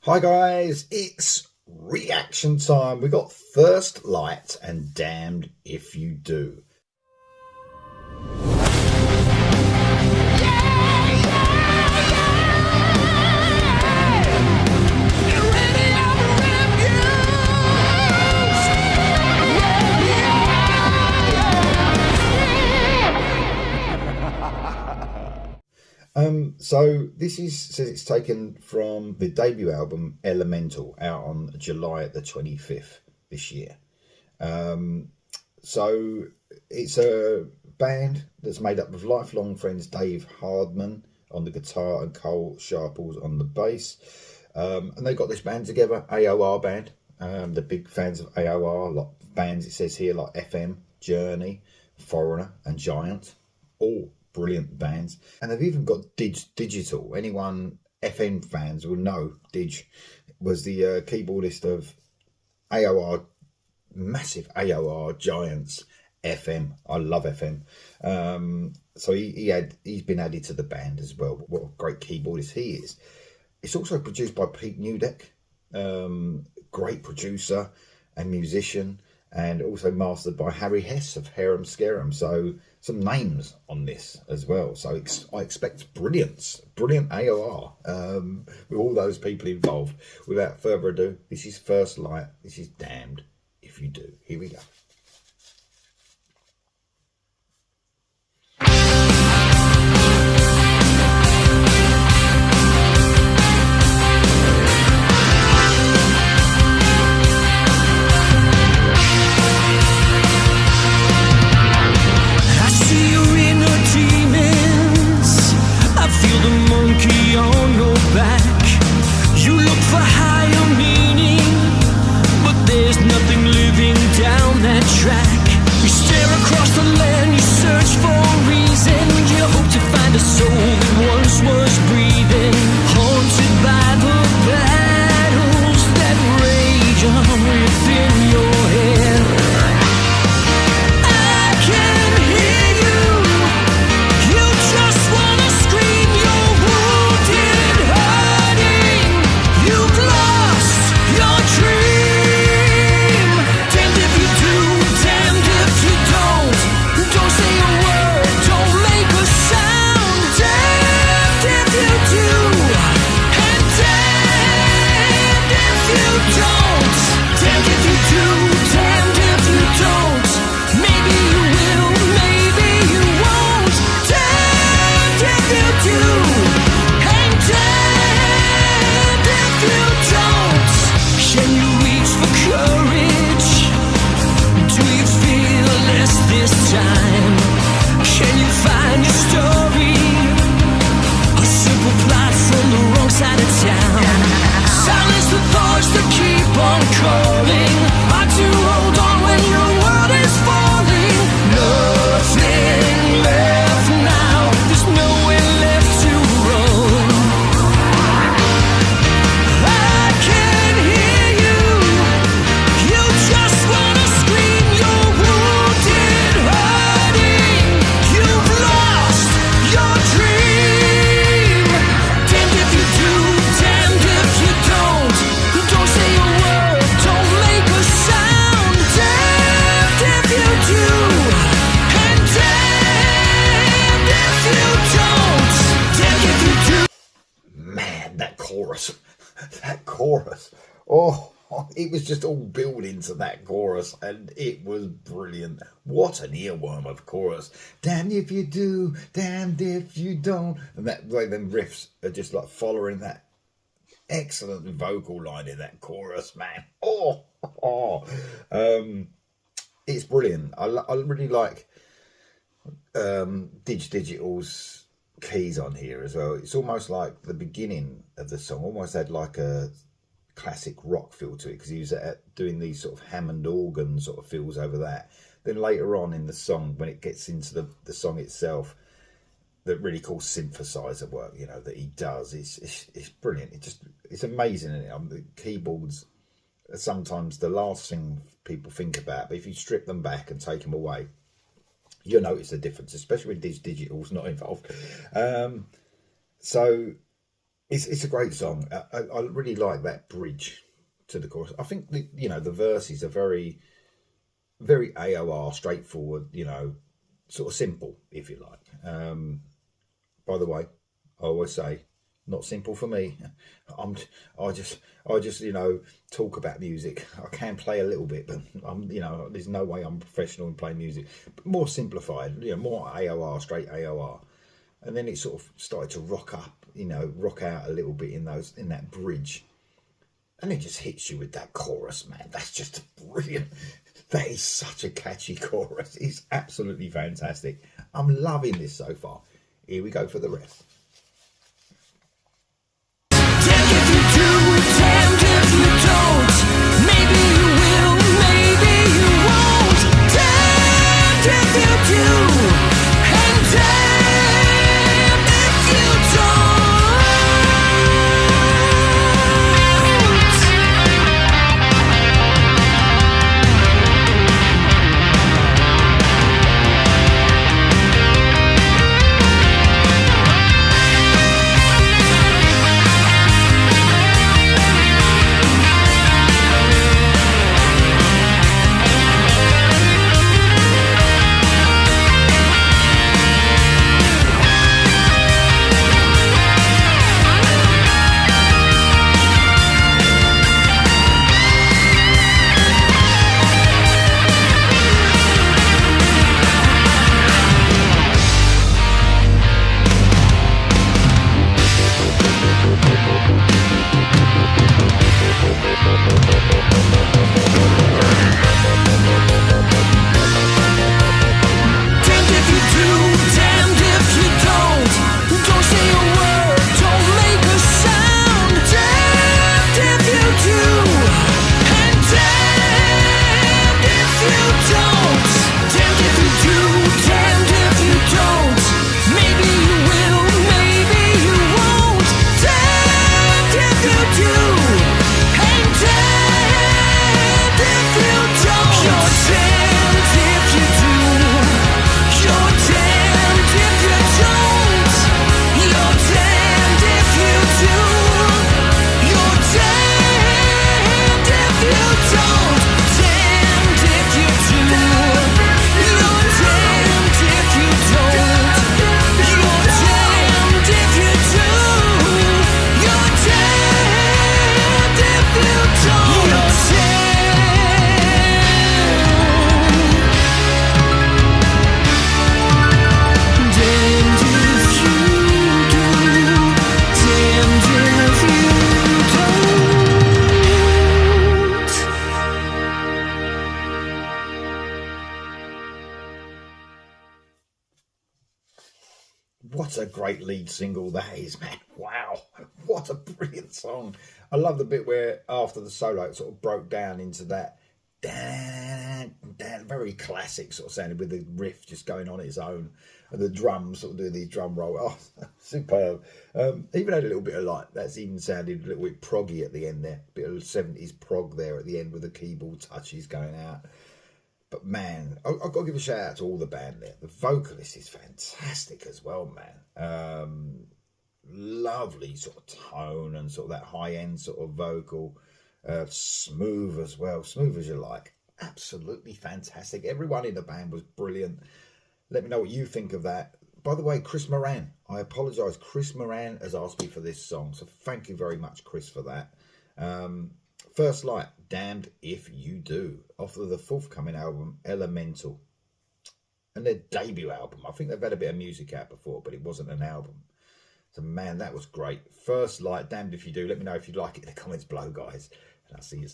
Hi guys, it's reaction time. We got First Light and Damned If You Do. So this says it's taken from the debut album Elemental, out on July the 25th this year. So it's a band that's made up of lifelong friends Dave Hardman on the guitar and Cole Sharples on the bass. And they got this band together, AOR band. They're big fans of AOR, like bands it says here like FM, Journey, Foreigner and Giant, all brilliant bands. And they've even got Digital. Anyone FM fans will know Dig was the keyboardist of AOR, massive AOR giants. FM, I love FM. So he's been added to the band as well. What a great keyboardist he is. It's also produced by Pete Newdeck, great producer and musician, and also mastered by Harry Hess of Harem Scarum. So some names on this as well. So I expect brilliant AOR with all those people involved. Without further ado, this is First Light. This is Damned If You Do. Here we go. That chorus, oh, it was just all building to that chorus, and it was brilliant. What an earworm of chorus. Damned if you do, damned if you don't. And that way, them riffs are just like following that excellent vocal line in that chorus, man. It's brilliant. I really like Digital's keys on here as well. It's almost like the beginning of the song almost had like a classic rock feel to it, because he was doing these sort of Hammond organ sort of feels over that. Then later on in the song, when it gets into the song itself, the really cool synthesizer work, you know, that he does, it's brilliant. It's amazing, isn't it? The keyboards are sometimes the last thing people think about, but if you strip them back and take them away, you'll notice the difference, especially when Digital's not involved. So It's a great song. I really like that bridge to the chorus. I think the verses are very AOR, straightforward. Sort of simple, if you like. By the way, I always say, not simple for me. I'm I just talk about music. I can play a little bit, but there's no way I'm professional in playing music. But more simplified, more AOR, straight AOR. And then it sort of started to rock up, rock out a little bit in that bridge. And it just hits you with that chorus, man. That's just brilliant. That is such a catchy chorus. It's absolutely fantastic. I'm loving this so far. Here we go for the rest. Damned if you do, damned if you don't. Maybe you will, maybe you won't. Damned if you do, and damned if you don't. Damned if you do, damned if you don't. Don't say a word, don't make a sound. Damned if you do, and damned if you don't. Damned if you do, damned if you don't. Maybe you will, maybe you won't. Damned if you do, and damned if you don't. You're damned if you do. You're damned if you don't. You're damned if you do. You're damned if you don't. Damned if you do. You're damned if you don't. You're damned if you do. You're damned if you don't. You're damned. Damned if you do, damned if you don't. What a great lead single that is, man. Wow. What a brilliant song. I love the bit where after the solo it sort of broke down into that very classic sort of sounding with the riff just going on its own and the drums sort of doing these drum roll. Oh, superb. Even had a little bit of that's even sounded a little bit proggy at the end there. A bit of 70s prog there at the end with the keyboard touches going out. But man, I've got to give a shout out to all the band there. The vocalist is fantastic as well, man. Lovely sort of tone and sort of that high end sort of vocal. Smooth as well, smooth as you like. Absolutely fantastic. Everyone in the band was brilliant. Let me know what you think of that. By the way, Chris Moran, I apologise. Chris Moran has asked me for this song, so thank you very much, Chris, for that. First Light, Damned If You Do, off of the forthcoming album, Elemental. And their debut album. I think they've had a bit of music out before, but it wasn't an album. So, man, that was great. First Light, Damned If You Do. Let me know if you like it in the comments below, guys. And I'll see you soon.